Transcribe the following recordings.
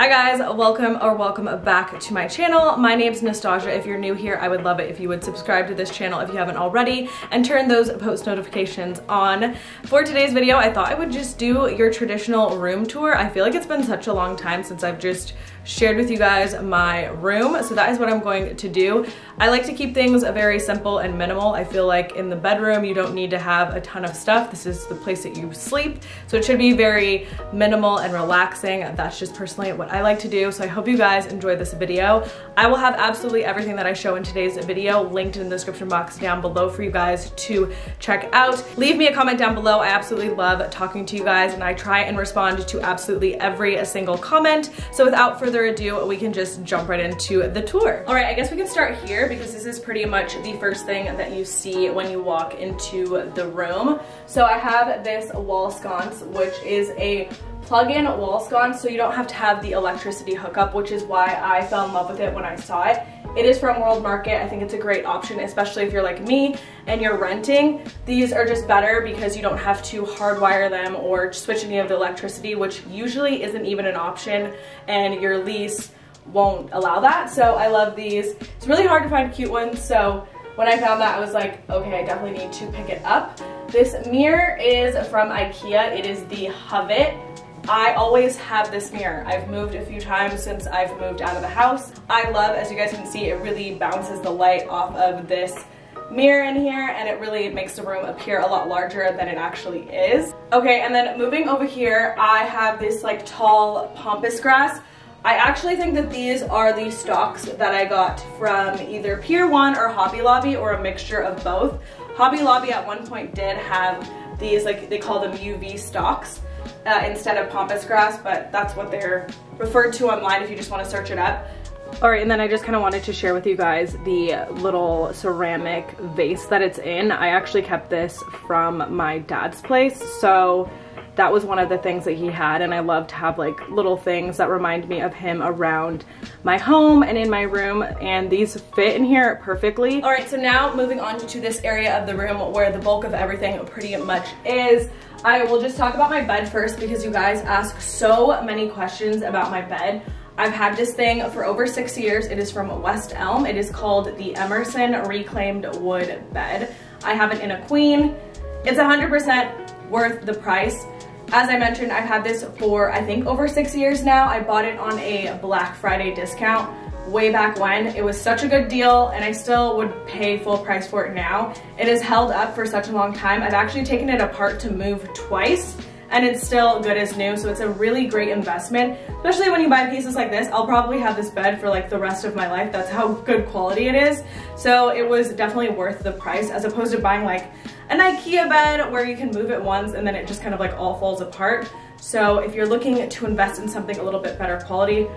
Hi guys, welcome back to my channel. My name's Nastazsa. If you're new here, I would love it if you would subscribe to this channel if you haven't already and turn those post notifications on. For today's video, I thought I would just do your traditional room tour. I feel like it's been such a long time since I've just shared with you guys my room, so that is what I'm going to do. I like to keep things very simple and minimal. I feel like in the bedroom you don't need to have a ton of stuff. This is the place that you sleep, so it should be very minimal and relaxing. That's just personally what I like to do, so I hope you guys enjoy this video. I will have absolutely everything that I show in today's video linked in the description box down below for you guys to check out. Leave me a comment down below. I absolutely love talking to you guys and I try and respond to absolutely every single comment. So without further ado, we can just jump right into the tour. All right, I guess we can start here because this is pretty much the first thing that you see when you walk into the room. So I have this wall sconce, which is a plug-in wall sconce, so you don't have to have the electricity hookup, which is why I fell in love with it when I saw it. It is from World Market. I think it's a great option, especially if you're like me and you're renting. These are just better because you don't have to hardwire them or switch any of the electricity, which usually isn't even an option, and your lease won't allow that. So I love these. It's really hard to find cute ones, so when I found that, I was like, okay, I definitely need to pick it up. This mirror is from IKEA. It is the Hovet. I always have this mirror. I've moved a few times since I've moved out of the house. I love, as you guys can see, it really bounces the light off of this mirror in here and it really makes the room appear a lot larger than it actually is. Okay, and then moving over here, I have this like tall pampas grass. I actually think that these are the stalks that I got from either Pier 1 or Hobby Lobby, or a mixture of both. Hobby Lobby at one point did have these, like they call them UV stalks instead of pampas grass, but that's what they're referred to online if you just want to search it up. All right, and then I just kind of wanted to share with you guys the little ceramic vase that it's in. I actually kept this from my dad's place, so that was one of the things that he had, and I love to have like little things that remind me of him around my home and in my room, and these fit in here perfectly. All right, so now moving on to this area of the room where the bulk of everything pretty much is. I will just talk about my bed first because you guys ask so many questions about my bed. I've had this thing for over 6 years. It is from West Elm. It is called the Emerson Reclaimed Wood Bed. I have it in a queen. It's 100% worth the price. As I mentioned, I've had this for I think over 6 years now. I bought it on a Black Friday discount way back when. It was such a good deal and I still would pay full price for it now. It has held up for such a long time. I've actually taken it apart to move twice and it's still good as new, so it's a really great investment, especially when you buy pieces like this. I'll probably have this bed for like the rest of my life. That's how good quality it is. So it was definitely worth the price, as opposed to buying like an IKEA bed where you can move it once and then it just kind of like all falls apart. So if you're looking to invest in something a little bit better quality,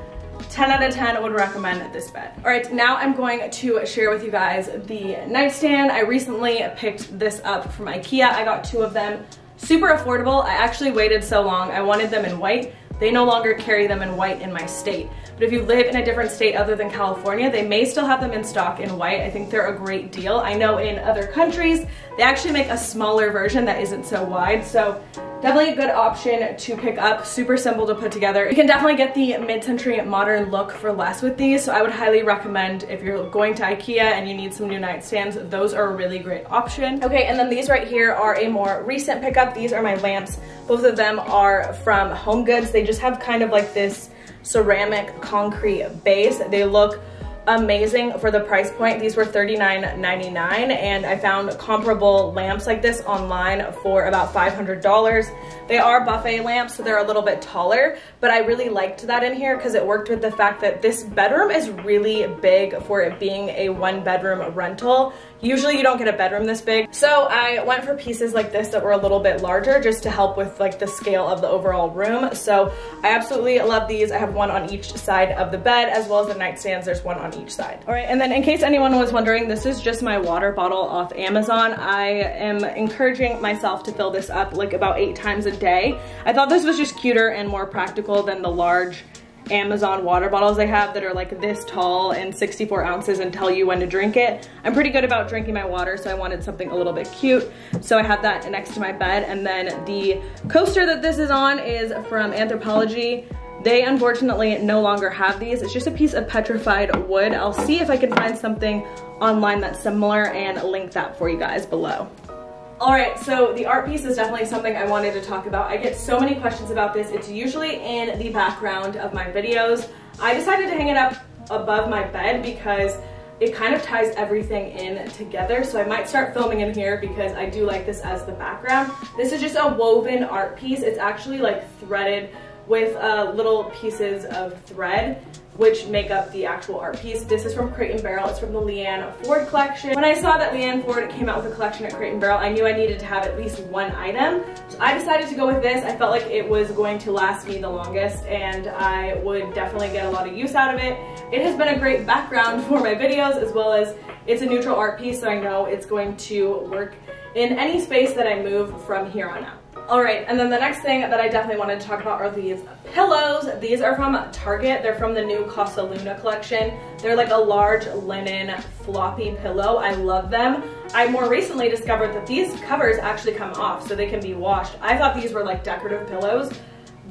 10 out of 10 would recommend this bed. All right, now I'm going to share with you guys the nightstand. I recently picked this up from IKEA. I got 2 of them. Super affordable. I actually waited so long. I wanted them in white. They no longer carry them in white in my state. But if you live in a different state other than California, they may still have them in stock in white. I think they're a great deal. I know in other countries, they actually make a smaller version that isn't so wide. So definitely a good option to pick up. Super simple to put together. You can definitely get the mid-century modern look for less with these. So I would highly recommend, if you're going to IKEA and you need some new nightstands, those are a really great option. Okay, and then these right here are a more recent pickup. These are my lamps. Both of them are from Home Goods. They just have kind of like this ceramic concrete base. They look amazing for the price point. These were $39.99 and I found comparable lamps like this online for about $500. They are buffet lamps, so they're a little bit taller, but I really liked that in here because it worked with the fact that this bedroom is really big for it being a 1-bedroom rental. Usually you don't get a bedroom this big. So I went for pieces like this that were a little bit larger just to help with like the scale of the overall room. So I absolutely love these. I have one on each side of the bed, as well as the nightstands. There's one on each side. All right, and then in case anyone was wondering, this is just my water bottle off Amazon. I am encouraging myself to fill this up like about 8 times a day. I thought this was just cuter and more practical than the large Amazon water bottles they have that are like this tall and 64 ounces and tell you when to drink it. I'm pretty good about drinking my water, so I wanted something a little bit cute. So I have that next to my bed. And then the coaster that this is on is from Anthropologie. They unfortunately no longer have these. It's just a piece of petrified wood. I'll see if I can find something online that's similar and link that for you guys below. All right, so the art piece is definitely something I wanted to talk about. I get so many questions about this. It's usually in the background of my videos. I decided to hang it up above my bed because it kind of ties everything in together. So I might start filming in here because I do like this as the background. This is just a woven art piece. It's actually like threaded with little pieces of thread which make up the actual art piece. This is from Crate & Barrel. It's from the Leanne Ford collection. When I saw that Leanne Ford came out with a collection at Crate & Barrel, I knew I needed to have at least one item. So I decided to go with this. I felt like it was going to last me the longest and I would definitely get a lot of use out of it. It has been a great background for my videos, as well as it's a neutral art piece, so I know it's going to work in any space that I move from here on out. All right, and then the next thing that I definitely wanted to talk about are these pillows. These are from Target. They're from the new Casa Luna collection. They're like a large linen floppy pillow. I love them. I more recently discovered that these covers actually come off so they can be washed. I thought these were like decorative pillows,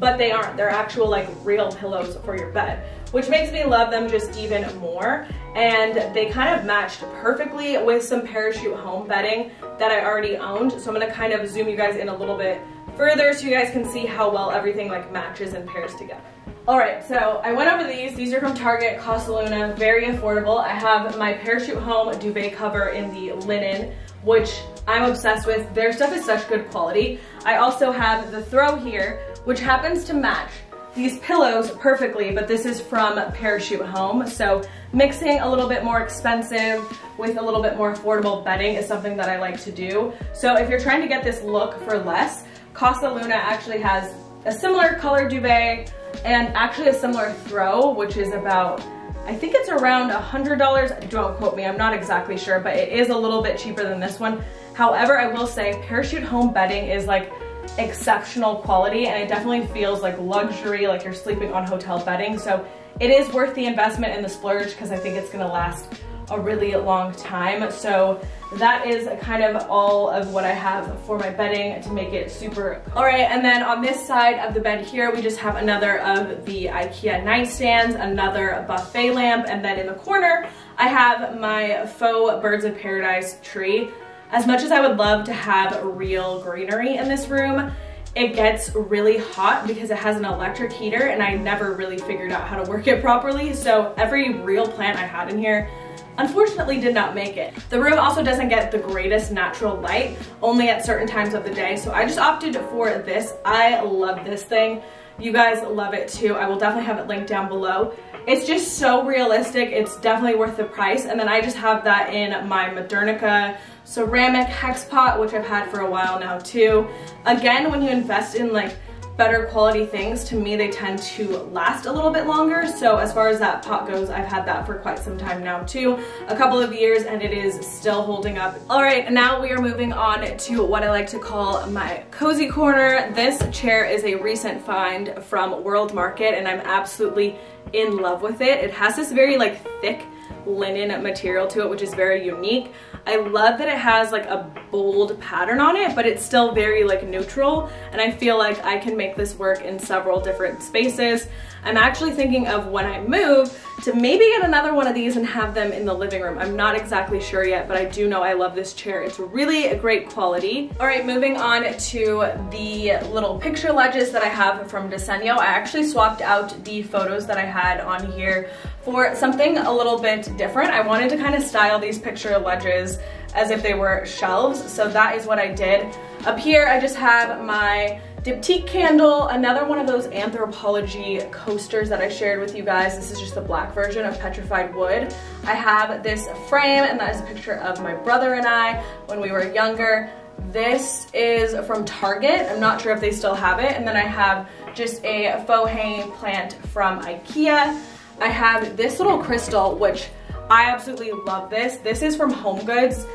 but they aren't. They're actual like real pillows for your bed, which makes me love them just even more. And they kind of matched perfectly with some parachute home bedding that I already owned. So I'm gonna kind of zoom you guys in a little bit further so you guys can see how well everything like matches and pairs together. All right, so I went over these. These are from Target, Casa Luna, very affordable. I have my parachute home duvet cover in the linen, which I'm obsessed with. Their stuff is such good quality. I also have the throw here, which happens to match these pillows perfectly, but this is from Parachute Home. So mixing a little bit more expensive with a little bit more affordable bedding is something that I like to do. So if you're trying to get this look for less, Casa Luna actually has a similar color duvet and actually a similar throw, which is about, I think it's around $100. Don't quote me, I'm not exactly sure, but it is a little bit cheaper than this one. However, I will say Parachute Home bedding is like exceptional quality, and it definitely feels like luxury, like you're sleeping on hotel bedding. So it is worth the investment and the splurge because I think it's gonna last a really long time. So that is kind of all of what I have for my bedding to make it super. All right, and then on this side of the bed here, we just have another of the IKEA nightstands, another buffet lamp, and then in the corner, I have my faux Birds of Paradise tree. As much as I would love to have real greenery in this room, it gets really hot because it has an electric heater and I never really figured out how to work it properly. So every real plant I had in here unfortunately did not make it. The room also doesn't get the greatest natural light, only at certain times of the day. So I just opted for this. I love this thing. You guys love it too. I will definitely have it linked down below. It's just so realistic. It's definitely worth the price. And then I just have that in my Modernica ceramic hex pot, which I've had for a while now too. Again, when you invest in like better quality things, to me they tend to last a little bit longer. So as far as that pot goes, I've had that for quite some time now too, a couple of years, and it is still holding up. All right, now we are moving on to what I like to call my cozy corner. This chair is a recent find from World Market and I'm absolutely in love with it. It has this very like thick linen material to it, which is very unique. I love that it has like a bold pattern on it, but it's still very like neutral, and I feel like I can make this work in several different spaces. I'm actually thinking of, when I move, to maybe get another one of these and have them in the living room. I'm not exactly sure yet, but I do know I love this chair. It's really a great quality. All right, moving on to the little picture ledges that I have from Diseño. I actually swapped out the photos that I had on here for something a little bit different. I wanted to kind of style these picture ledges as if they were shelves, so that is what I did. Up here, I just have my diptyque candle, another one of those anthropology coasters that I shared with you guys. This is just the black version of petrified wood. I have this frame, and that is a picture of my brother and I when we were younger. This is from Target. I'm not sure if they still have it. And then I have just a faux hanging plant from IKEA. I have this little crystal, which I absolutely love this. This is from HomeGoods.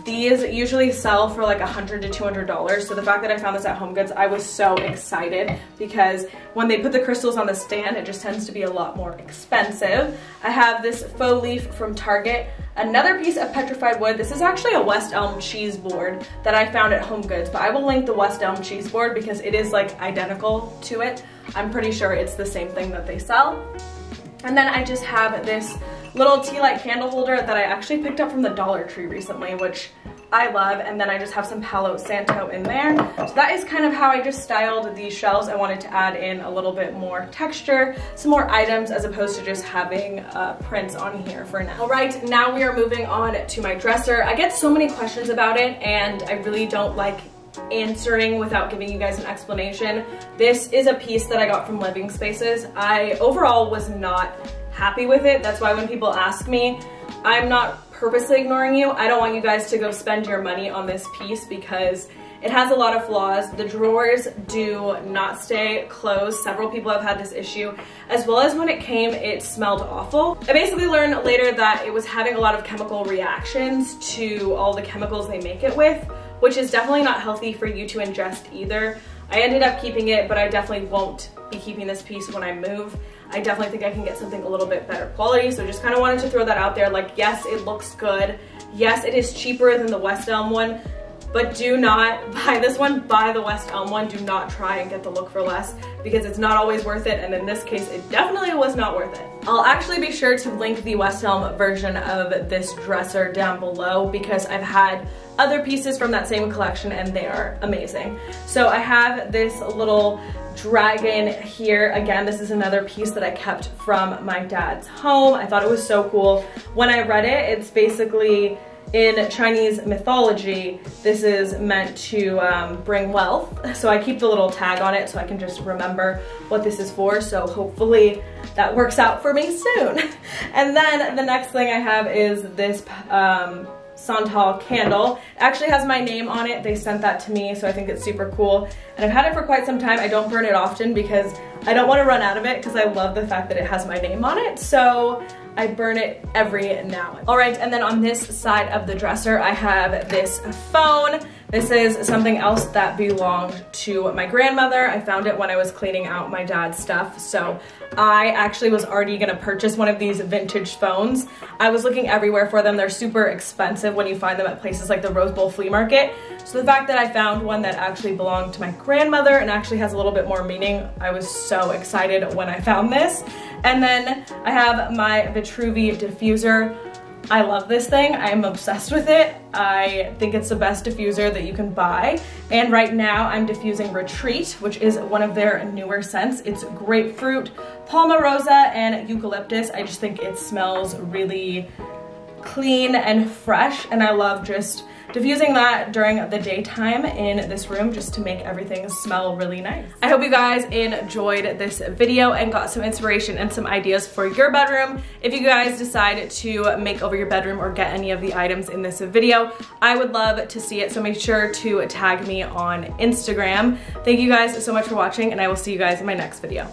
These usually sell for like $100 to $200. So the fact that I found this at HomeGoods, I was so excited because when they put the crystals on the stand, it just tends to be a lot more expensive. I have this faux leaf from Target. Another piece of petrified wood. This is actually a West Elm cheese board that I found at HomeGoods, but I will link the West Elm cheese board because it is like identical to it. I'm pretty sure it's the same thing that they sell. And then I just have this little tea light candle holder that I actually picked up from the Dollar Tree recently, which I love. And then I just have some Palo Santo in there. So that is kind of how I just styled these shelves. I wanted to add in a little bit more texture, some more items, as opposed to just having prints on here for now. All right, now we are moving on to my dresser. I get so many questions about it, and I really don't like answering without giving you guys an explanation. This is a piece that I got from Living Spaces. I overall was not happy with it. That's why when people ask me, I'm not purposely ignoring you. I don't want you guys to go spend your money on this piece because it has a lot of flaws. The drawers do not stay closed. Several people have had this issue, as well as when it came, it smelled awful. I basically learned later that it was having a lot of chemical reactions to all the chemicals they make it with, which is definitely not healthy for you to ingest either. I ended up keeping it, but I definitely won't be keeping this piece when I move. I definitely think I can get something a little bit better quality, so just kind of wanted to throw that out there. Like, yes, it looks good. Yes, it is cheaper than the West Elm one, but do not buy this one, buy the West Elm one. Do not try and get the look for less because it's not always worth it, and in this case, it definitely was not worth it. I'll actually be sure to link the West Elm version of this dresser down below because I've had other pieces from that same collection and they are amazing. So I have this little dragon here. Again, this is another piece that I kept from my dad's home. I thought it was so cool. When I read it, it's basically in Chinese mythology, this is meant to bring wealth. So I keep the little tag on it so I can just remember what this is for. So hopefully that works out for me soon. And then the next thing I have is this Santal candle. It actually has my name on it. They sent that to me, so I think it's super cool. And I've had it for quite some time. I don't burn it often because I don't want to run out of it because I love the fact that it has my name on it. So I burn it every now and then. All right, and then on this side of the dresser, I have this phone. This is something else that belonged to my grandmother. I found it when I was cleaning out my dad's stuff. So I actually was already gonna purchase one of these vintage phones. I was looking everywhere for them. They're super expensive when you find them at places like the Rose Bowl Flea Market. So the fact that I found one that actually belonged to my grandmother and actually has a little bit more meaning, I was so excited when I found this. And then I have my Vitruvi Diffuser. I love this thing. I'm obsessed with it. I think it's the best diffuser that you can buy. And right now I'm diffusing Retreat, which is one of their newer scents. It's grapefruit, palmarosa, and eucalyptus. I just think it smells really clean and fresh, and I love just diffusing that during the daytime in this room just to make everything smell really nice. I hope you guys enjoyed this video and got some inspiration and some ideas for your bedroom. If you guys decide to make over your bedroom or get any of the items in this video, I would love to see it, so make sure to tag me on Instagram. Thank you guys so much for watching, and I will see you guys in my next video.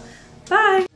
Bye!